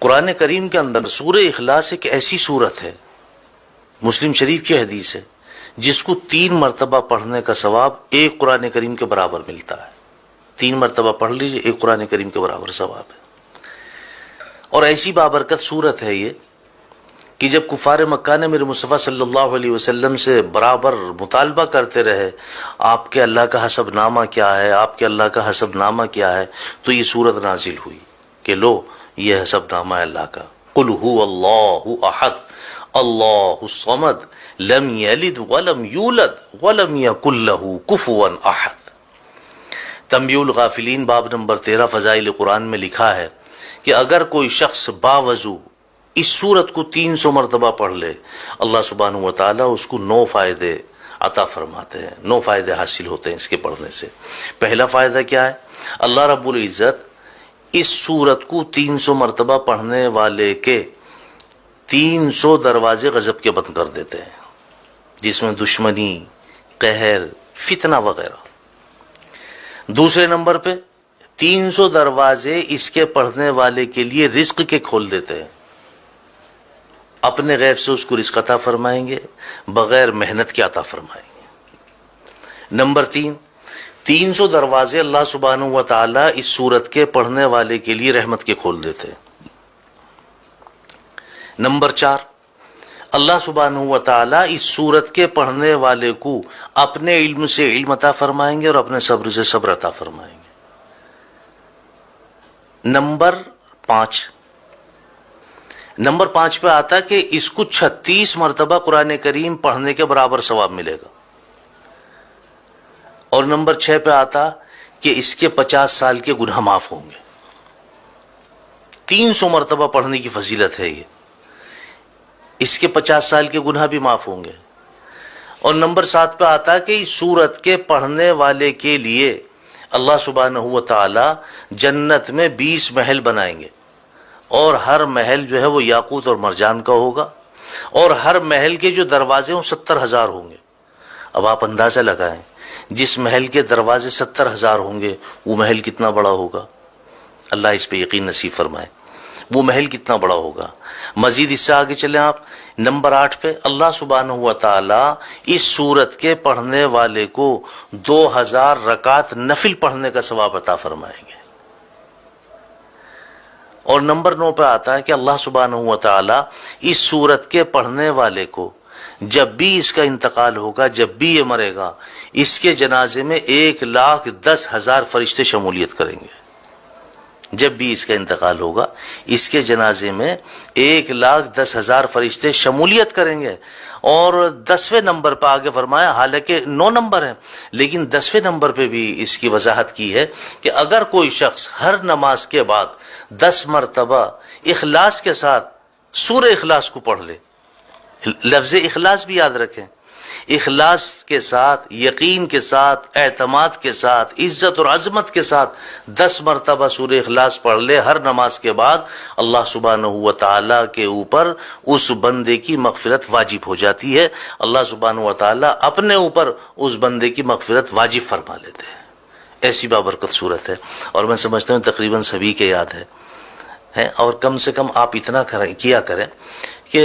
قرآن کریم کے اندر سورہ اخلاص ایک ایسی سورت ہے، مسلم شریف کی حدیث ہے، جس کو 3 مرتبہ پڑھنے کا ثواب ایک قرآن کریم کے برابر ملتا ہے۔ 3 مرتبہ پڑھ لیجئے، ایک قرآن کریم کے برابر ثواب ہے۔ اور ایسی بابرکت سورت ہے یہ کہ جب کفار مکہ نے میرے مصطفیٰ صلی اللہ علیہ وسلم سے برابر مطالبہ کرتے رہے آپ کے اللہ کا حسب نامہ کیا ہے، آپ کے اللہ کا حسب نامہ کیا ہے، تو یہ سورت نازل ہوئی کہ لو یہ حسب نامہ ہے اللہ کا۔ قل هو اللہ احد اللہ الصمد لم یلد ولم یولد ولم یکن لہ کفوا احد۔ تنبیہ الغافلین باب نمبر 13 فضائل قرآن میں لکھا ہے کہ اگر کوئی شخص باوضو اس سورت کو 300 مرتبہ پڑھ لے، اللہ سبحانہ و تعالیٰ اس کو 9 فائدے عطا فرماتے ہیں، 9 فائدے حاصل ہوتے ہیں اس کے پڑھنے سے۔ پہلا فائدہ کیا ہے؟ اللہ رب العزت اس سورت کو 300 مرتبہ پڑھنے والے کے 300 دروازے غضب کے بند کر دیتے ہیں، جس میں دشمنی، قہر، فتنہ وغیرہ۔ دوسرے نمبر پہ 300 دروازے اس کے پڑھنے والے کے لیے رزق کے کھول دیتے ہیں، اپنے غیب سے اس کو رزق عطا فرمائیں گے، بغیر محنت کے عطا فرمائیں گے۔ نمبر 3، 300 دروازے اللہ سبحانہ و تعالیٰ اس سورت کے پڑھنے والے کے لیے رحمت کے کھول دیتے ہیں۔ نمبر 4، اللہ سبحانہ و تعالیٰ اس سورت کے پڑھنے والے کو اپنے علم سے علم عطا فرمائیں گے اور اپنے صبر سے صبر عطا فرمائیں گے۔ نمبر 5 پہ آتا ہے کہ اس کو 36 مرتبہ قرآن کریم پڑھنے کے برابر ثواب ملے گا۔ اور نمبر 6 پہ آتا کہ اس کے 50 سال کے گناہ معاف ہوں گے۔ 300 مرتبہ پڑھنے کی فضیلت ہے یہ، اس کے 50 سال کے گناہ بھی معاف ہوں گے۔ اور نمبر 7 پہ آتا کہ اس سورت کے پڑھنے والے کے لیے اللہ سبحانہ و تعالی جنت میں 20 محل بنائیں گے، اور ہر محل جو ہے وہ یاقوت اور مرجان کا ہوگا، اور ہر محل کے جو دروازے ہیں 70,000 ہوں گے۔ اب آپ اندازہ لگائیں، جس محل کے دروازے 70,000 ہوں گے وہ محل کتنا بڑا ہوگا؟ اللہ اس پہ یقین نصیب فرمائے، وہ محل کتنا بڑا ہوگا۔ مزید اس سے آگے چلیں آپ، نمبر 8 پہ اللہ سبحانہ و تعالی اس سورت کے پڑھنے والے کو 2000 رکعت نفل پڑھنے کا ثواب عطا فرمائیں گے۔ اور نمبر 9 پہ آتا ہے کہ اللہ سبحانہ و تعالی اس سورت کے پڑھنے والے کو جب بھی اس کا انتقال ہوگا، جب بھی یہ مرے گا، اس کے جنازے میں 1,10,000 فرشتے شمولیت کریں گے۔ جب بھی اس کا انتقال ہوگا، اس کے جنازے میں 1,10,000 فرشتے شمولیت کریں گے۔ اور 10ویں نمبر پہ آگے فرمایا، حالانکہ 9 نمبر ہیں لیکن 10ویں نمبر پہ بھی اس کی وضاحت کی ہے کہ اگر کوئی شخص ہر نماز کے بعد 10 مرتبہ اخلاص کے ساتھ سورہ اخلاص کو پڑھ لے، لفظ اخلاص بھی یاد رکھیں، اخلاص کے ساتھ، یقین کے ساتھ، اعتماد کے ساتھ، عزت اور عظمت کے ساتھ 10 مرتبہ سورہ اخلاص پڑھ لے ہر نماز کے بعد، اللہ سبحانہ و تعالیٰ کے اوپر اس بندے کی مغفرت واجب ہو جاتی ہے۔ اللہ سبحانہ و تعالیٰ اپنے اوپر اس بندے کی مغفرت واجب فرما لیتے ہیں۔ ایسی بابرکت صورت ہے، اور میں سمجھتا ہوں تقریباً سبھی کے یاد ہے۔ اور کم سے کم آپ اتنا کیا کریں کہ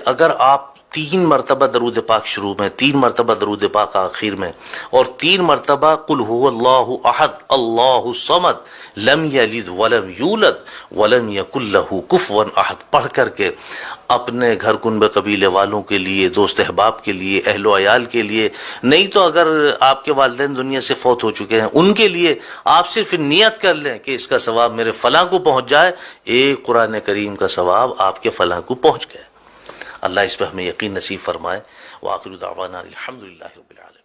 اگر آپ 3 مرتبہ درود پاک شروع میں، 3 مرتبہ درود پاک آخر میں، اور 3 مرتبہ قل هو اللہ احد اللہ الصمد لم یلد ولم یولد ولم یکن لہ کفوا احد پڑھ کر کے اپنے گھر کنبے قبیلے والوں کے لیے، دوست احباب کے لیے، اہل و عیال کے لیے، نہیں تو اگر آپ کے والدین دنیا سے فوت ہو چکے ہیں ان کے لیے آپ صرف نیت کر لیں کہ اس کا ثواب میرے فلاں کو پہنچ جائے، ایک قرآن کریم کا ثواب آپ کے فلاں کو پہنچ گئے۔ اللہ اس پہ ہمیں یقین نصیب فرمائے۔ وآخر دعوانا الحمدللہ رب العالمین۔